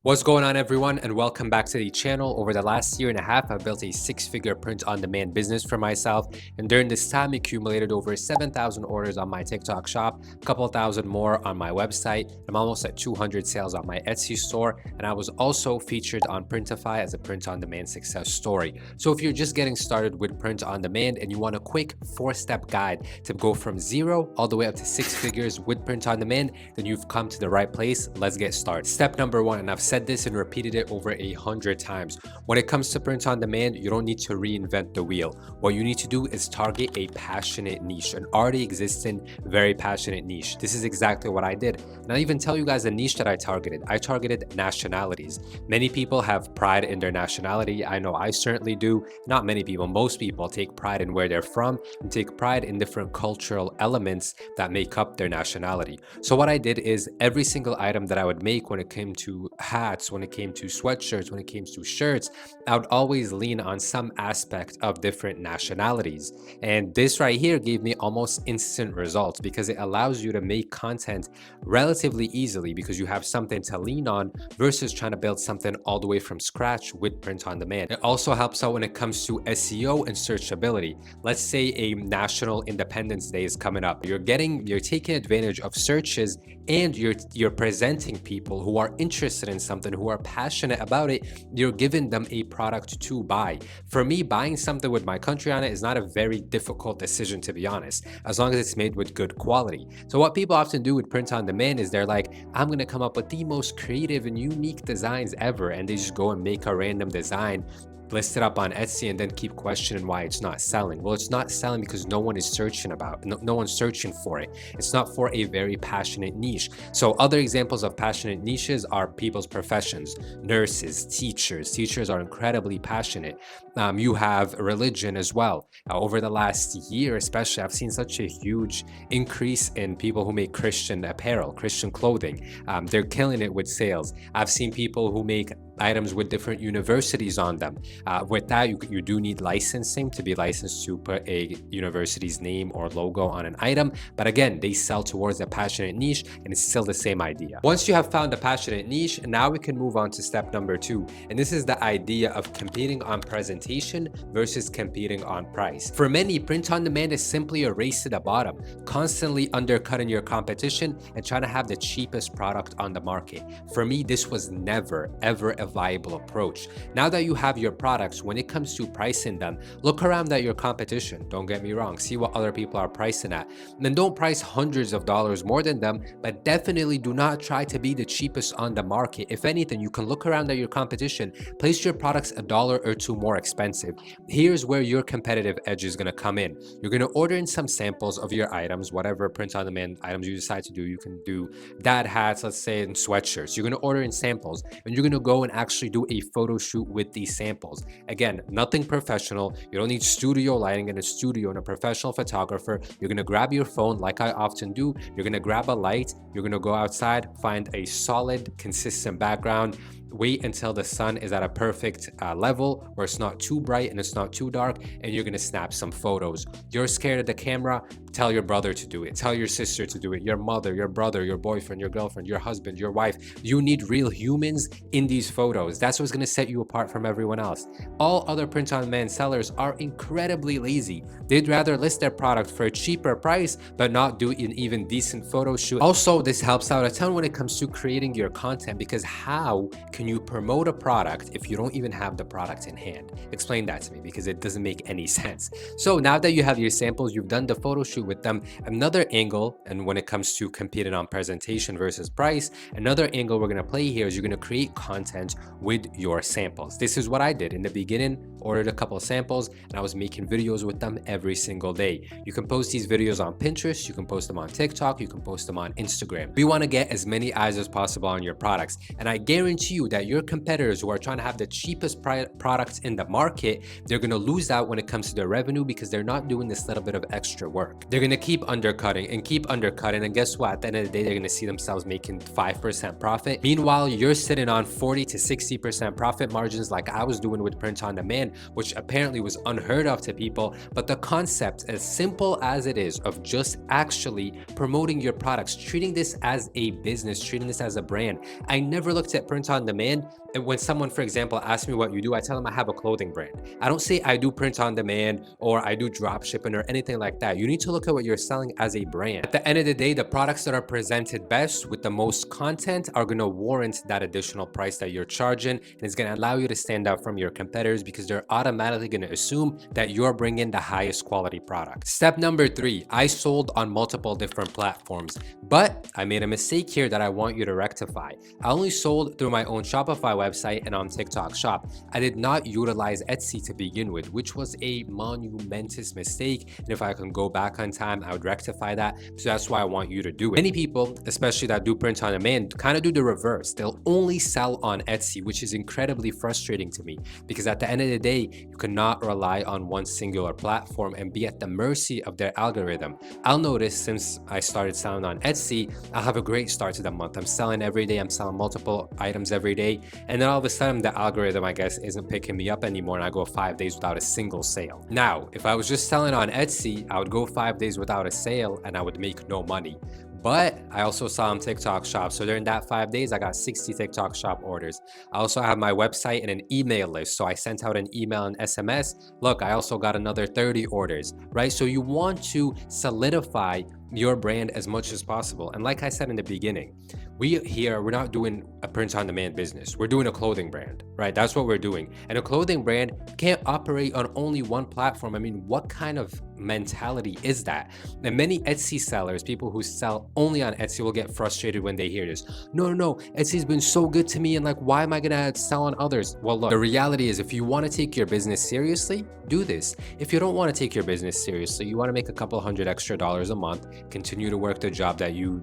What's going on, everyone, and welcome back to the channel. Over the last year and a half, I've built a six-figure print-on-demand business for myself, and during this time, accumulated over 7,000 orders on my TikTok shop, a couple thousand more on my website. I'm almost at 200 sales on my Etsy store, and I was also featured on Printify as a print-on-demand success story. So if you're just getting started with print-on-demand and you want a quick four-step guide to go from zero all the way up to six figures with print-on-demand, then you've come to the right place. Let's get started. Step number one, and I've said this and repeated it over 100 times. When it comes to print on demand, you don't need to reinvent the wheel. What you need to do is target a passionate niche, an already existing, very passionate niche. This is exactly what I did. And I'll even tell you guys the niche that I targeted. I targeted nationalities. Many people have pride in their nationality. I know I certainly do. Not many people, most people take pride in where they're from and take pride in different cultural elements that make up their nationality. So what I did is every single item that I would make when it came to hats, when it came to sweatshirts, when it came to shirts, I would always lean on some aspect of different nationalities. And this right here gave me almost instant results because it allows you to make content relatively easily because you have something to lean on versus trying to build something all the way from scratch with print on demand. It also helps out when it comes to SEO and searchability. Let's say a National Independence Day is coming up. You're taking advantage of searches and you're presenting people who are interested in something, who are passionate about it. You're giving them a product to buy. For me, buying something with my country on it is not a very difficult decision, to be honest, as long as it's made with good quality. So what people often do with print on demand is they're like, I'm gonna come up with the most creative and unique designs ever, and they just go and make a random design, list it up on Etsy, and then keep questioning why it's not selling. Well, it's not selling because no one is searching no one's searching for it. It's not for a very passionate niche. So other examples of passionate niches are people's professions, nurses, teachers. Teachers are incredibly passionate. You have religion as well. Over the last year, especially, I've seen such a huge increase in people who make Christian apparel, Christian clothing. They're killing it with sales. I've seen people who make items with different universities on them. With that, you do need licensing to be licensed to put a university's name or logo on an item. But again, they sell towards a passionate niche, and it's still the same idea. Once you have found a passionate niche, now we can move on to step number two. And this is the idea of competing on presentation versus competing on price. For many, print on demand is simply a race to the bottom, constantly undercutting your competition and trying to have the cheapest product on the market. For me, this was never, ever a viable approach. Now that you have your products, when it comes to pricing them, look around at your competition. Don't get me wrong, see what other people are pricing at. And then don't price hundreds of dollars more than them, but definitely do not try to be the cheapest on the market. If anything, you can look around at your competition, place your products $1 or $2 more expensive. Here's where your competitive edge is going to come in. You're going to order in some samples of your items, whatever print on demand items you decide to do. You can do dad hats, let's say, and sweatshirts. You're going to order in samples, and you're going to go and actually do a photo shoot with these samples. Again, nothing professional. You don't need studio lighting in a studio and a professional photographer. You're gonna grab your phone like I often do. You're gonna grab a light. You're gonna go outside, find a solid, consistent background. Wait until the sun is at a perfect level where it's not too bright and it's not too dark, and you're gonna snap some photos. You're scared of the camera, tell your brother to do it, tell your sister to do it, your mother, your brother, your boyfriend, your girlfriend, your husband, your wife. You need real humans in these photos. That's what's gonna set you apart from everyone else. All other print on demand sellers are incredibly lazy. They'd rather list their product for a cheaper price but not do an even decent photo shoot. Also, this helps out a ton when it comes to creating your content, because how can you promote a product if you don't even have the product in hand? Explain that to me, because it doesn't make any sense. So now that you have your samples, you've done the photo shoot with them, another angle, and when it comes to competing on presentation versus price, another angle we're going to play here is you're going to create content with your samples. This is what I did in the beginning. Ordered a couple of samples and I was making videos with them every single day. You can post these videos on Pinterest, you can post them on TikTok, you can post them on Instagram. We want to get as many eyes as possible on your products, and I guarantee you that your competitors who are trying to have the cheapest products in the market, they're going to lose out when it comes to their revenue because they're not doing this little bit of extra work. They're going to keep undercutting, and guess what? At the end of the day, they're going to see themselves making 5% profit. Meanwhile, you're sitting on 40 to 60% profit margins like I was doing with print on demand, which apparently was unheard of to people. But the concept, as simple as it is, of just actually promoting your products, treating this as a business, treating this as a brand. I never looked at print on demand demand. And when someone, for example, asks me what you do, I tell them I have a clothing brand. I don't say I do print on demand or I do drop shipping or anything like that. You need to look at what you're selling as a brand. At the end of the day, the products that are presented best with the most content are going to warrant that additional price that you're charging, and it's going to allow you to stand out from your competitors because they're automatically going to assume that you're bringing the highest quality product. Step number 3, I sold on multiple different platforms, but I made a mistake here that I want you to rectify. I only sold through my own Shopify website and on TikTok Shop. I did not utilize Etsy to begin with, which was a monumentous mistake. And if I can go back on time, I would rectify that. So that's why I want you to do it. Many people, especially that do print on demand, kind of do the reverse. They'll only sell on Etsy, which is incredibly frustrating to me because at the end of the day, you cannot rely on one singular platform and be at the mercy of their algorithm. I'll notice since I started selling on Etsy, I'll have a great start to the month. I'm selling every day. I'm selling multiple items every day. And then all of a sudden the algorithm, I guess, isn't picking me up anymore and I go 5 days without a single sale. Now, if I was just selling on Etsy, I would go 5 days without a sale and I would make no money. But I also saw on TikTok Shop. So during that 5 days, I got 60 TikTok Shop orders. I also have my website and an email list. So I sent out an email and SMS. Look, I also got another 30 orders, right? So you want to solidify your brand as much as possible. And like I said in the beginning, we're not doing a print on demand business. We're doing a clothing brand, right? That's what we're doing. And a clothing brand can't operate on only one platform. I mean, what kind of mentality is that? And many Etsy sellers, people who sell only on Etsy, will get frustrated when they hear this. No, Etsy's been so good to me, and like, why am I gonna sell on others? Well, look, the reality is if you want to take your business seriously, do this. If you don't want to take your business seriously, you want to make a couple $100 extra a month, continue to work the job that you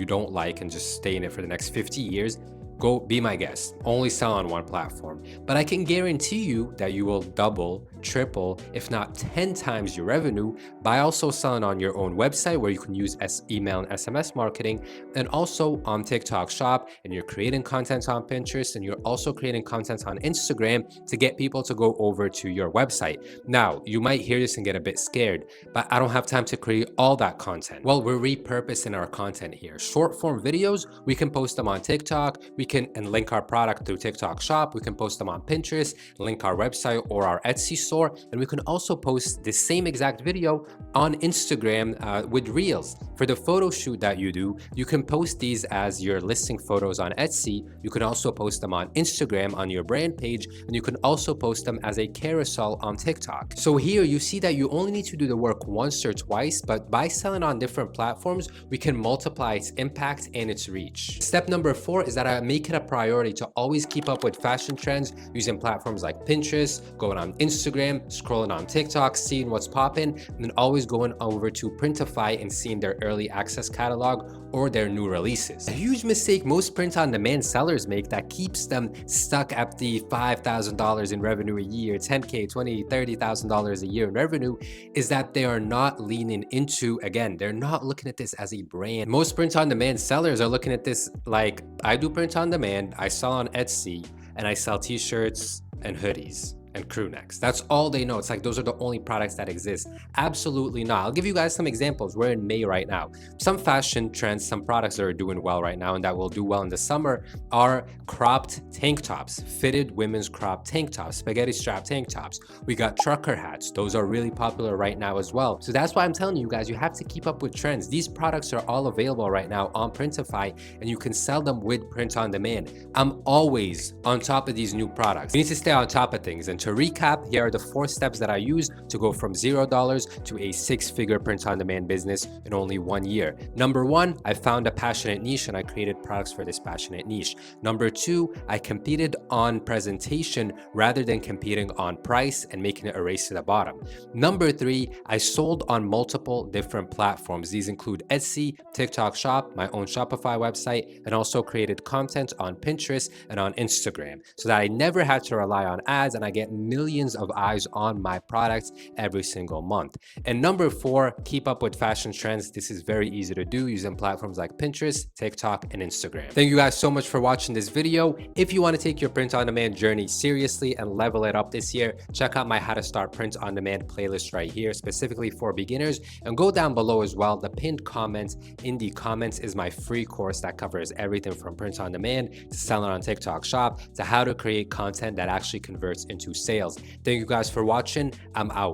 don't like and just stay in it for the next 50 years, go be my guest. Only sell on one platform. But I can guarantee you that you will double, triple, if not 10 times your revenue by also selling on your own website where you can use email and SMS marketing, and also on TikTok Shop, and you're creating content on Pinterest, and you're also creating content on Instagram to get people to go over to your website. Now, you might hear this and get a bit scared, but I don't have time to create all that content. Well, we're repurposing our content here. Short form videos, we can post them on TikTok, and link our product through TikTok Shop. We can post them on Pinterest, link our website or our Etsy store, and we can also post the same exact video on Instagram with Reels. For the photo shoot that you do, you can post these as your listing photos on Etsy. You can also post them on Instagram on your brand page, and you can also post them as a carousel on TikTok. So here you see that you only need to do the work once or twice, but by selling on different platforms, we can multiply its impact and its reach. Step number 4 is that I make it a priority to always keep up with fashion trends using platforms like Pinterest, going on Instagram, scrolling on TikTok, seeing what's popping, and then always going over to Printify and seeing their early access catalog or their new releases. A huge mistake most print-on-demand sellers make that keeps them stuck at the $5,000 in revenue a year, $10K, $20,000, $30,000 a year in revenue is that they are not leaning into, again, they're not looking at this as a brand. Most print-on-demand sellers are looking at this like, I do print-on-demand, I sell on Etsy, and I sell t-shirts and hoodies and crew necks. That's all they know. It's like those are the only products that exist. Absolutely not. I'll give you guys some examples. We're in May right now. Some fashion trends, some products that are doing well right now and that will do well in the summer are cropped tank tops, fitted women's cropped tank tops, spaghetti strap tank tops. We got trucker hats. Those are really popular right now as well. So that's why I'm telling you guys, you have to keep up with trends. These products are all available right now on Printify, and you can sell them with print on demand. I'm always on top of these new products. You need to stay on top of things. And to recap, here are the 4 steps that I use to go from $0 to a 6-figure print-on-demand business in only 1 year. Number 1, I found a passionate niche and I created products for this passionate niche. Number 2, I competed on presentation rather than competing on price and making it a race to the bottom. Number 3, I sold on multiple different platforms. These include Etsy, TikTok Shop, my own Shopify website, and also created content on Pinterest and on Instagram so that I never had to rely on ads and I get millions of eyes on my products every single month. And number 4, keep up with fashion trends. This is very easy to do using platforms like Pinterest, TikTok, and Instagram. Thank you guys so much for watching this video. If you want to take your print-on-demand journey seriously and level it up this year, check out my How to Start Print-on-Demand playlist right here, specifically for beginners. And go down below as well. The pinned comments in the comments is my free course that covers everything from print-on-demand to selling on TikTok Shop to how to create content that actually converts into sales. Thank you guys for watching. I'm out.